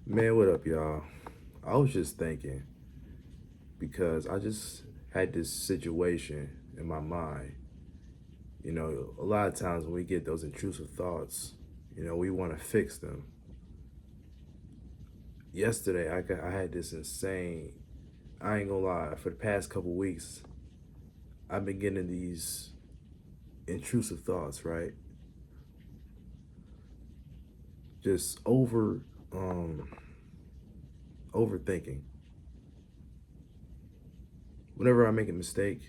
Man, what up, y'all? I was just thinking because I just had this situation in my mind. A lot of times when we get those intrusive thoughts, we want to fix them. Yesterday, I had this insane. I ain't gonna lie. For the past couple weeks, I've been getting these intrusive thoughts. Right, just um, overthinking. Whenever I make a mistake,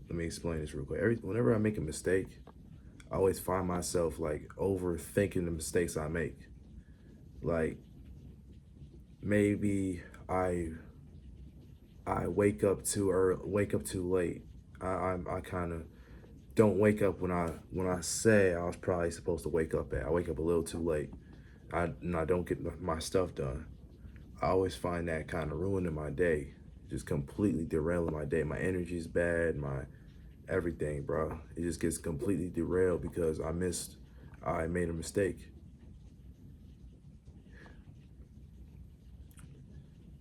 let me explain this real quick. Whenever I make a mistake, I always find myself like overthinking the mistakes I make. Like maybe I I wake up too early, wake up too late. I kind of don't wake up when I say I was probably supposed to wake up at. I wake up a little too late. I don't get my stuff done. I always find that kind of ruining my day, just completely derailing my day. My energy's bad, my everything, bro. It just gets completely derailed because I made a mistake.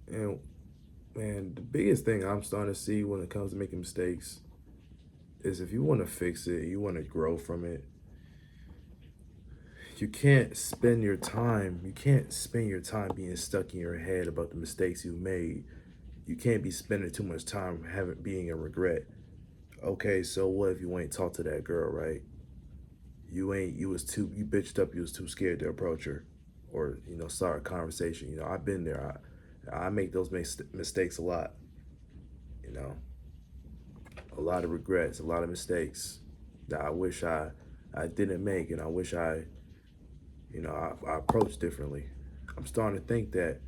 And man, the biggest thing I'm starting to see when it comes to making mistakes is if you want to fix it, you want to grow from it, you can't spend your time being stuck in your head about the mistakes you made. You can't be spending too much time having being a regret. Okay, so what if you ain't talked to that girl, right? You bitched up, you was too scared to approach her or, start a conversation. I've been there. I make those mistakes a lot, you know. A lot of regrets, a lot of mistakes that I wish I didn't make, and I wish I approached differently. I'm starting to think that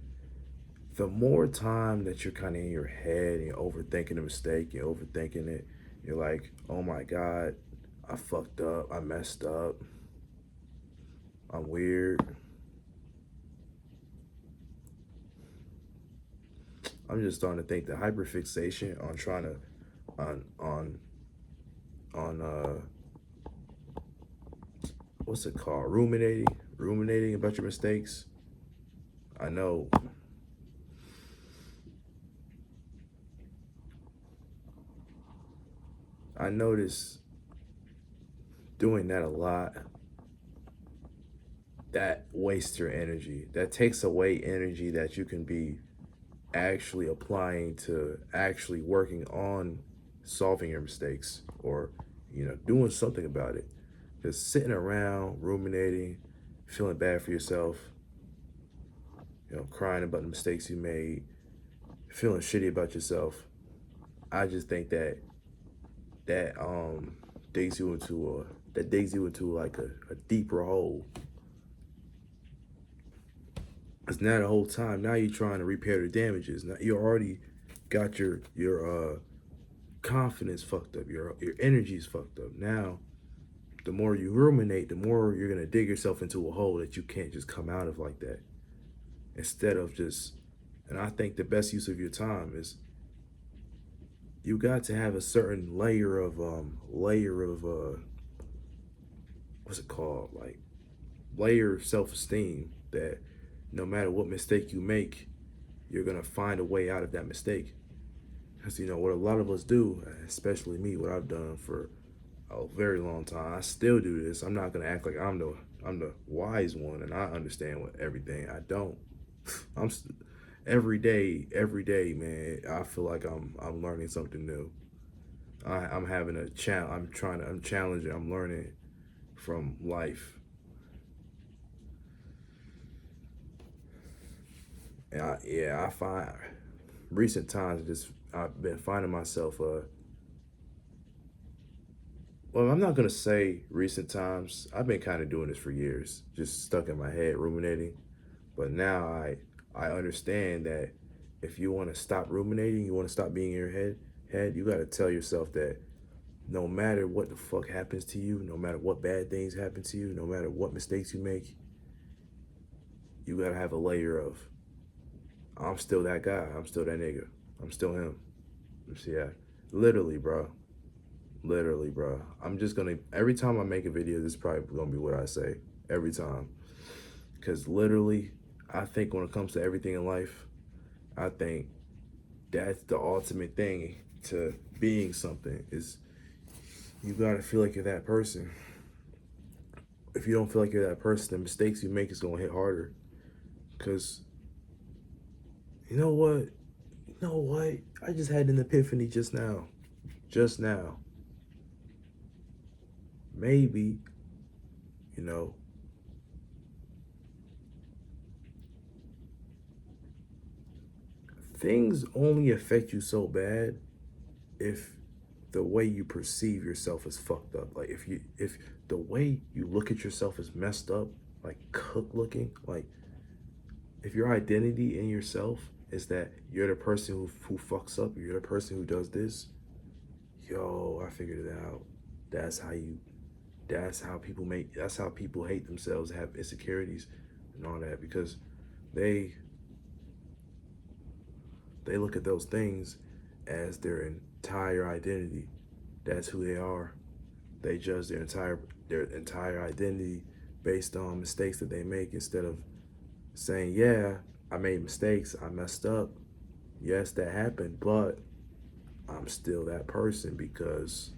the more time that you're kind of in your head and you're overthinking the mistake, you're overthinking it, you're like, oh my God, I fucked up, I messed up, I'm weird. I'm just starting to think the hyperfixation on trying to on what's it called? Ruminating about your mistakes. I know I notice doing that a lot. That wastes your energy. That takes away energy that you can be actually applying to actually working on solving your mistakes or doing something about it. Just sitting around ruminating, feeling bad for yourself, crying about the mistakes you made, feeling shitty about yourself. I just think that digs you into like a deeper hole. Because now the whole time, now you're trying to repair the damages. Now you already got your confidence fucked up. Your energy's fucked up. Now, the more you ruminate, the more you're gonna dig yourself into a hole that you can't just come out of like that. Instead of just, and I think the best use of your time is you got to have a certain layer of what's it called, like layer of self-esteem that no matter what mistake you make, you're gonna find a way out of that mistake. Because what a lot of us do, especially me, what I've done for a very long time, I still do this. I'm not gonna act like I'm the wise one and I understand what everything. I don't. I'm st- every day, man. I feel like I'm learning something new. I'm having a challenge. I'm challenging. I'm learning from life. And I find recent times just I've been finding myself well, I'm not gonna say recent times. I've been kind of doing this for years, just stuck in my head, ruminating. But now I understand that if you want to stop ruminating, you want to stop being in your head, you got to tell yourself that no matter what the fuck happens to you, no matter what bad things happen to you, no matter what mistakes you make, you got to have a layer of I'm still that guy, I'm still that nigga, I'm still him. Yeah, literally, bro. Literally, bro. I'm just gonna every time I make a video, this is probably gonna be what I say every time. Because literally, I think when it comes to everything in life, I think that's the ultimate thing to being something is you gotta feel like you're that person. If you don't feel like you're that person, the mistakes you make is gonna hit harder. Cause you know what? You know what? I just had an epiphany just now. Just now. Maybe, you know, things only affect you so bad if the way you perceive yourself is fucked up. Like if the way you look at yourself is messed up, like cook looking, like if your identity in yourself is that you're the person who fucks up, you're the person who does this, yo, I figured it out. That's how you that's how people hate themselves, have insecurities and all that because they they look at those things as their entire identity. That's who they are. They judge their entire identity based on mistakes that they make instead of saying, "Yeah, I made mistakes. I messed up. Yes, that happened, but I'm still that person because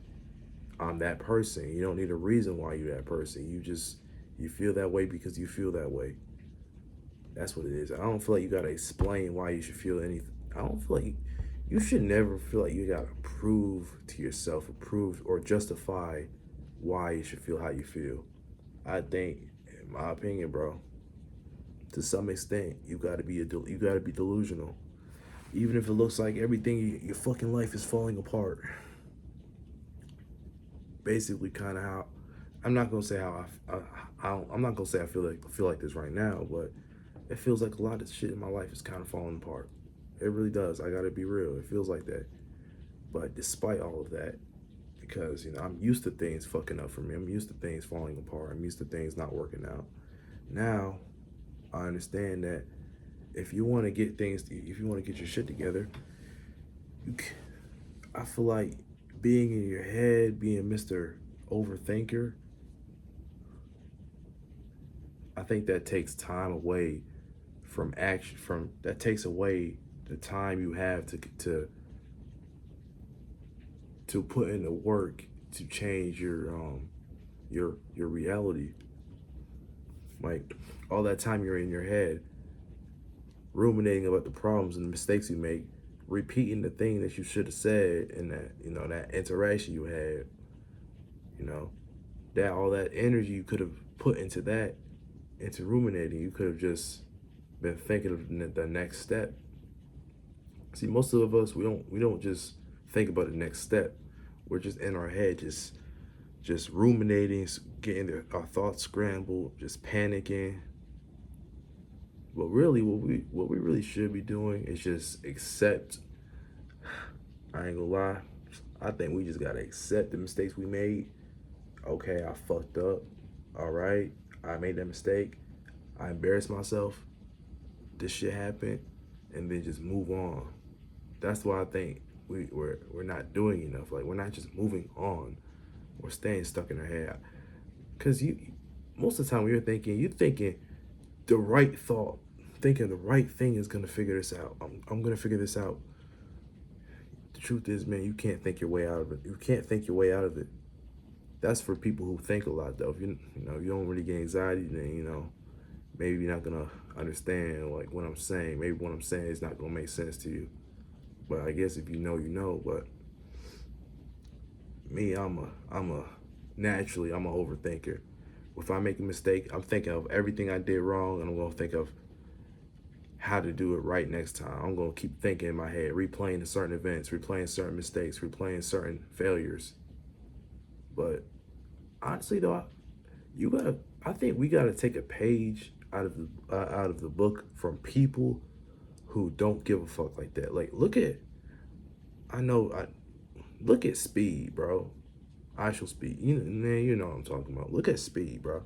I'm that person. You don't need a reason why you're that person. You feel that way because you feel that way. That's what it is. I don't feel like you gotta explain why you should feel anything. I don't feel like you should never feel like you gotta prove to yourself, or prove or justify why you should feel how you feel. I think, in my opinion, bro, to some extent, you gotta be delusional, even if it looks like everything your fucking life is falling apart. Basically, kind of how I'm not gonna say how I'm not gonna say I feel like this right now, but it feels like a lot of shit in my life is kind of falling apart. It really does. I gotta be real. It feels like that. But despite all of that, because I'm used to things fucking up for me. I'm used to things falling apart. I'm used to things not working out. Now I understand that if you want to get if you want to get your shit together, you, I feel like being in your head, being Mr. Overthinker, I think that takes time away from action. From that takes away the time you have to put in the work to change your reality. Like all that time you're in your head, ruminating about the problems and the mistakes you make, repeating the thing that you should have said in that that interaction you had. You know that all that energy you could have put into that, into ruminating, you could have just been thinking of the next step. See, most of us we don't just think about the next step. We're just in our head, just ruminating, getting our thoughts scrambled, just panicking. But really, what we really should be doing is just accept. I ain't gonna lie. I think we just gotta accept the mistakes we made. Okay, I fucked up. All right, I made that mistake. I embarrassed myself. This shit happened, and then just move on. That's why I think we're not doing enough. Like we're not just moving on. We're staying stuck in our head. Cause most of the time when you're thinking the right thought, thinking the right thing is gonna figure this out. I'm gonna figure this out. The truth is, man, you can't think your way out of it. You can't think your way out of it. That's for people who think a lot, though. If you don't really get anxiety, then maybe you're not gonna understand like what I'm saying. Maybe what I'm saying is not gonna make sense to you. But I guess if you know, you know. But me, I'm a overthinker. If I make a mistake, I'm thinking of everything I did wrong, and I'm gonna think of how to do it right next time. I'm gonna keep thinking in my head, replaying certain events, replaying certain mistakes, replaying certain failures. But honestly, though, you gotta. I think we gotta take a page out of the book from people who don't give a fuck like that. Like, I know, look at Speed, bro. I shall Speed. Man, you know what I'm talking about. Look at Speed, bro.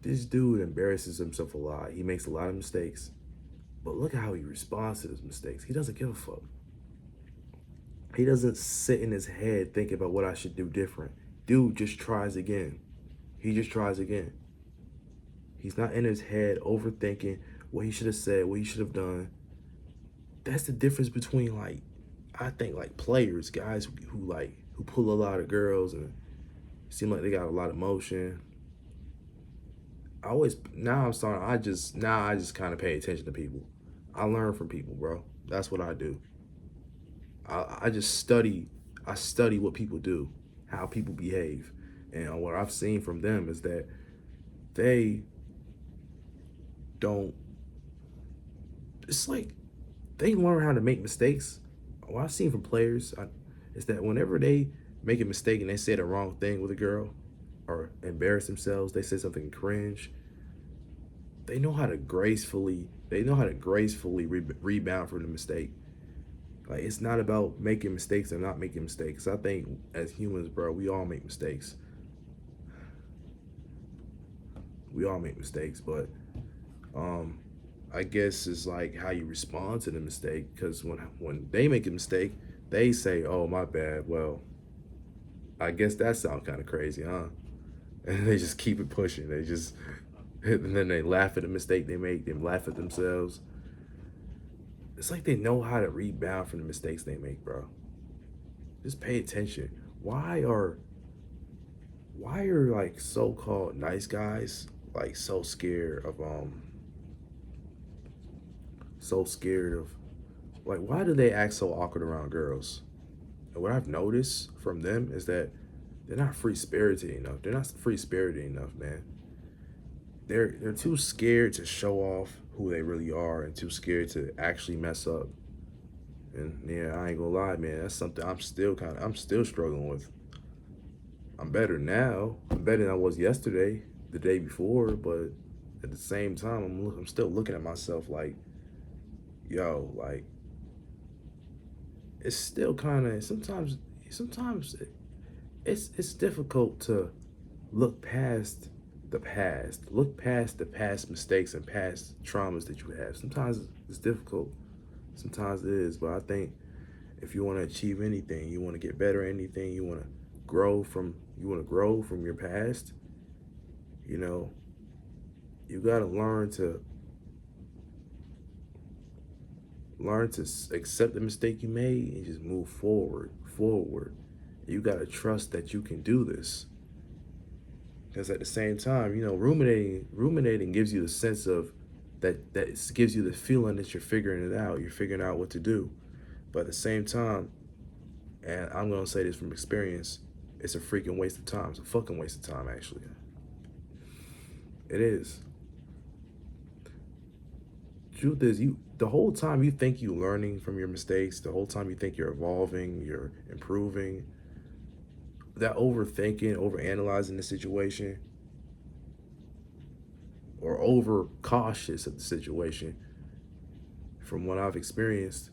This dude embarrasses himself a lot. He makes a lot of mistakes. But look at how he responds to his mistakes. He doesn't give a fuck. He doesn't sit in his head thinking about what I should do different. Dude just tries again. He just tries again. He's not in his head overthinking what he should have said, what he should have done. That's the difference between like, I think like players, guys who pull a lot of girls and seem like they got a lot of motion. I always now I'm starting. I just kind of pay attention to people. I learn from people, bro. That's what I do. I just study. I study what people do, how people behave, and what I've seen from them is that they don't. It's like they learn how to make mistakes. What I've seen from players is that whenever they make a mistake and they say the wrong thing with a girl or embarrass themselves, they say something cringe. They know how to gracefully rebound from the mistake. Like it's not about making mistakes or not making mistakes. I think as humans, bro, we all make mistakes. We all make mistakes, but um, I guess it's like how you respond to the mistake. Because when they make a mistake, they say, "Oh, my bad." Well, I guess that sounds kind of crazy, huh? And they just keep it pushing. They just and then they laugh at the mistake they make. They laugh at themselves. It's like they know how to rebound from the mistakes they make, bro. Just pay attention. Why are why are like so-called nice guys like so scared of like why do they act so awkward around girls? And what I've noticed from them is that they're not free spirited enough. They're not free spirited enough, man. They're too scared to show off who they really are and too scared to actually mess up. And yeah, I ain't gonna lie, man. That's something I'm still struggling with. I'm better now. I'm better than I was yesterday, the day before, but at the same time, I'm still looking at myself like, yo, like it's still kind of sometimes it's difficult to look past look past the past mistakes and past traumas that you have. Sometimes it's difficult. Sometimes it is, but I think if you want to achieve anything, you want to get better at anything, you want to grow from your past, you know, you got to learn to accept the mistake you made and just move forward. You got to trust that you can do this. Because at the same time, you know, ruminating gives you the sense of that it gives you the feeling that you're figuring it out. You're figuring out what to do. But at the same time, and I'm gonna say this from experience, it's a freaking waste of time. It's a fucking waste of time, actually. It is. Truth is, you the whole time you think you're learning from your mistakes, the whole time you think you're evolving, you're improving. That overthinking, overanalyzing the situation, or over cautious of the situation, from what I've experienced,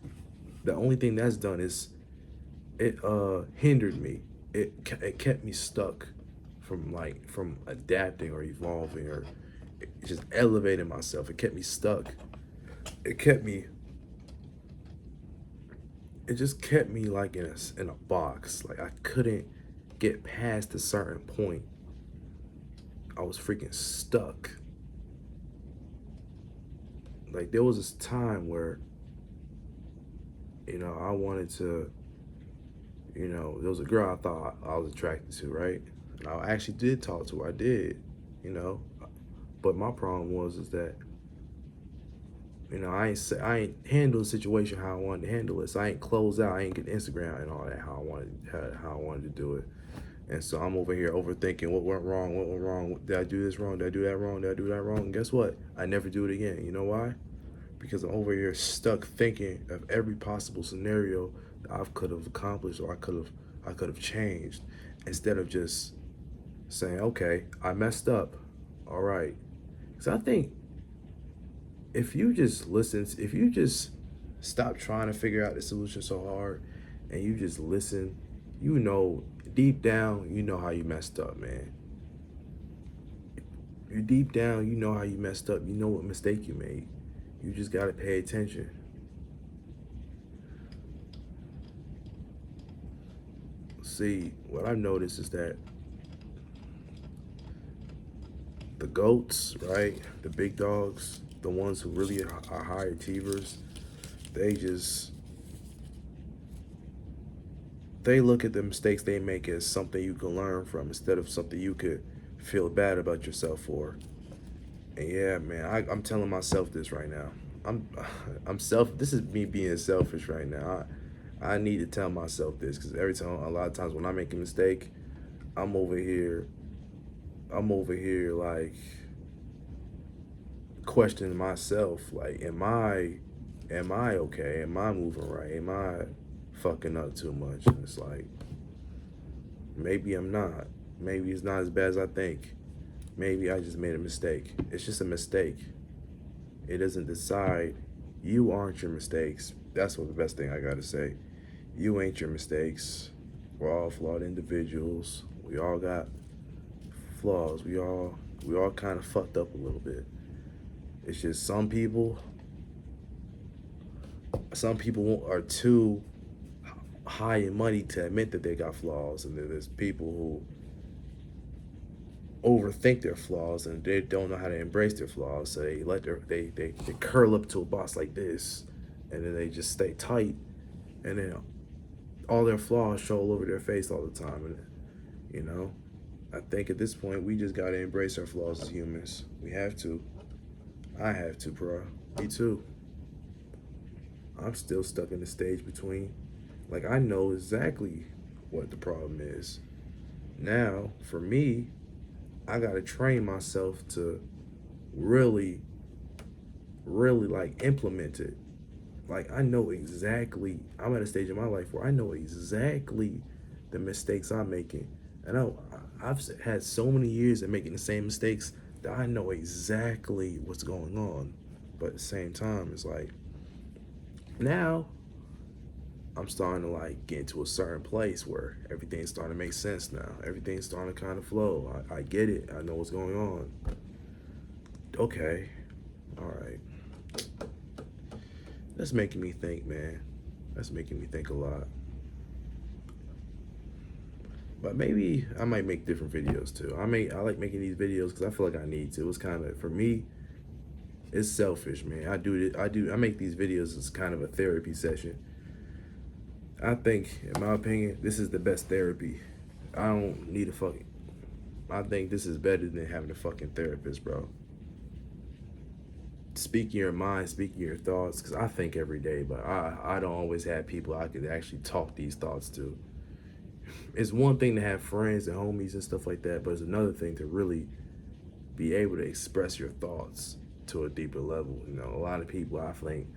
the only thing that's done is it hindered me. It kept me stuck from adapting or evolving or just elevating myself. It kept me stuck. It kept me. It just kept me like in a box. Like I couldn't get past a certain point. I was freaking stuck. Like there was this time where I wanted to. There was a girl I thought I was attracted to, right? And I actually did talk to her. I did, you know. But my problem was is that I ain't handle the situation how I wanted to handle it. So I ain't close out. I ain't get Instagram and all that how I wanted to do it. And so I'm over here overthinking what went wrong. What went wrong? Did I do this wrong? Did I do that wrong? Did I do that wrong? And guess what? I never do it again. You know why? Because I'm over here stuck thinking of every possible scenario that I could have accomplished or I could have changed instead of just saying, okay, I messed up. All right. Because I think if you just stop trying to figure out the solution so hard and you just listen, deep down, you know how you messed up, man. You deep down, you know how you messed up. You know what mistake you made. You just got to pay attention. See, what I've noticed is that the goats, right? The big dogs, the ones who really are high achievers, they just they look at the mistakes they make as something you can learn from instead of something you could feel bad about yourself for. And yeah, man, I'm telling myself this right now. I'm I'm self. This is me being selfish right now. I need to tell myself this because every time, a lot of times when I make a mistake, I'm over here. I'm over here like questioning myself. Like, am I okay? Am I moving right? Am I fucking up too much? And it's like maybe I'm not. Maybe it's not as bad as I think. Maybe I just made a mistake. It's just a mistake. It doesn't decide. You aren't your mistakes. That's what the best thing I gotta say. You ain't your mistakes. We're all flawed individuals. We all got flaws. We all kind of fucked up a little bit. It's just some people are too high in money to admit that they got flaws, and then there's people who overthink their flaws and they don't know how to embrace their flaws. So they let they curl up to a boss like this, and then they just stay tight, and then all their flaws show all over their face all the time. And you know, I think at this point we just gotta embrace our flaws as humans. We have to. I have to, bro. Me too. I'm still stuck in the stage between. Like I know exactly what the problem is. Now, for me, I gotta train myself to really, really like implement it. Like I know exactly. I'm at a stage in my life where I know exactly the mistakes I'm making. I know I've had so many years of making the same mistakes that I know exactly what's going on. But at the same time, it's like now I'm starting to like get into a certain place where everything's starting to make sense now. Everything's starting to kind of flow. I get it. I know what's going on. Okay. All right. That's making me think, man. That's making me think a lot. But maybe I might make different videos too. I like making these videos because I feel like I need to. It's kind of for me. It's selfish, man. I make these videos as kind of a therapy session. I think, in my opinion, this is the best therapy. I don't need a fucking. I think this is better than having a fucking therapist, bro. Speaking your mind, speaking your thoughts, because I think every day, but I don't always have people I could actually talk these thoughts to. It's one thing to have friends and homies and stuff like that, but it's another thing to really be able to express your thoughts to a deeper level. You know, a lot of people, I think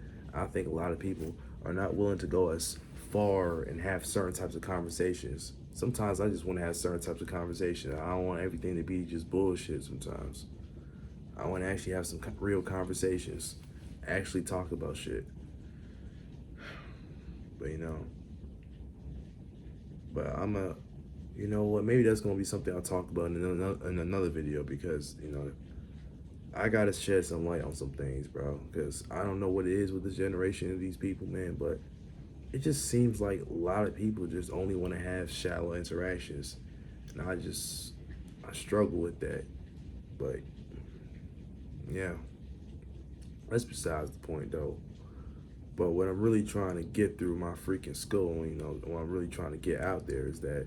a lot of people are not willing to go as far and have certain types of conversations. Sometimes I just want to have certain types of conversations. I don't want everything to be just bullshit sometimes. I want to actually have some real conversations, actually talk about shit. But but you know what? Maybe that's gonna be something I'll talk about in another video because I gotta shed some light on some things, bro. Because I don't know what it is with this generation of these people, man. But it just seems like a lot of people just only want to have shallow interactions, and I struggle with that. But yeah, that's besides the point, though. But what I'm really trying to get through my freaking skull, what I'm really trying to get out there is that,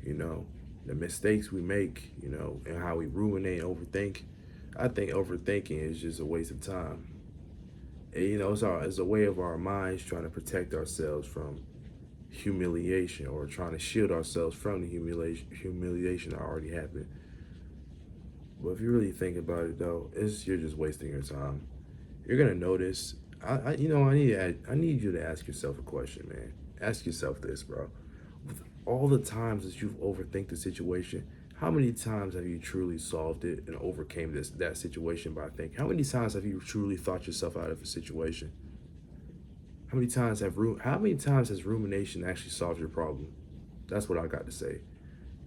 you know, the mistakes we make, and how we ruminate and overthink. I think overthinking is just a waste of time. And, it's a way of our minds trying to protect ourselves from humiliation or trying to shield ourselves from the humiliation that already happened. But if you really think about it, though, you're just wasting your time. You're gonna notice. I need you to ask yourself a question, man. Ask yourself this, bro. With all the times that you've overthink the situation, how many times have you truly solved it and overcame that situation by thinking? How many times have you truly thought yourself out of a situation? How many times has rumination actually solved your problem? That's what I got to say.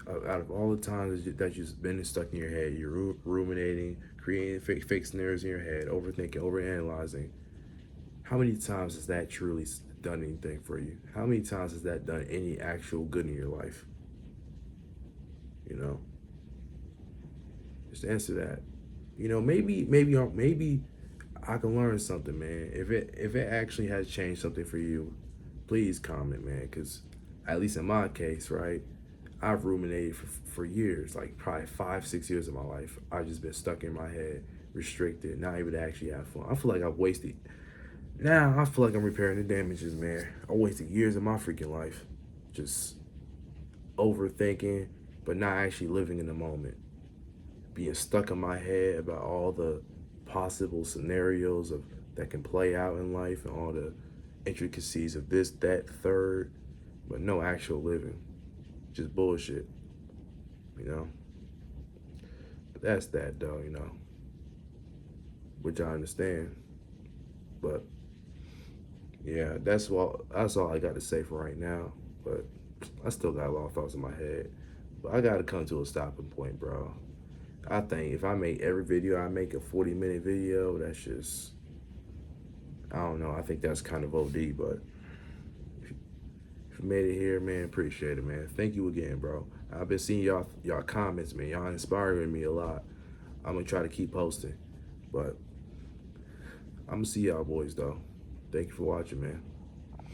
Out of all the times that you've been stuck in your head, you're ruminating, creating fake scenarios in your head, overthinking, overanalyzing. How many times has that truly done anything for you? How many times has that done any actual good in your life? You know, just answer that. Maybe I can learn something, man. If it actually has changed something for you, please comment, man. Because at least in my case, right, I've ruminated for years, like probably 5, 6 years of my life. I've just been stuck in my head, restricted, not able to actually have fun. I feel like I've wasted. Now I feel like I'm repairing the damages, man. I wasted years of my freaking life, just overthinking, but not actually living in the moment. Being stuck in my head about all the possible scenarios of that can play out in life and all the intricacies of this, that, third, but no actual living. Just bullshit, you know. But that's that though, which I understand. But yeah, that's all I got to say for right now. But I still got a lot of thoughts in my head. But I gotta come to a stopping point, bro. I think if I make every video I make a 40-minute video, that's just, I don't know. I think that's kind of OD, but if you made it here, man, appreciate it, man. Thank you again, bro. I've been seeing y'all comments, man. Y'all inspiring me a lot. I'm gonna try to keep posting, but I'm gonna see y'all boys though. Thank you for watching, man.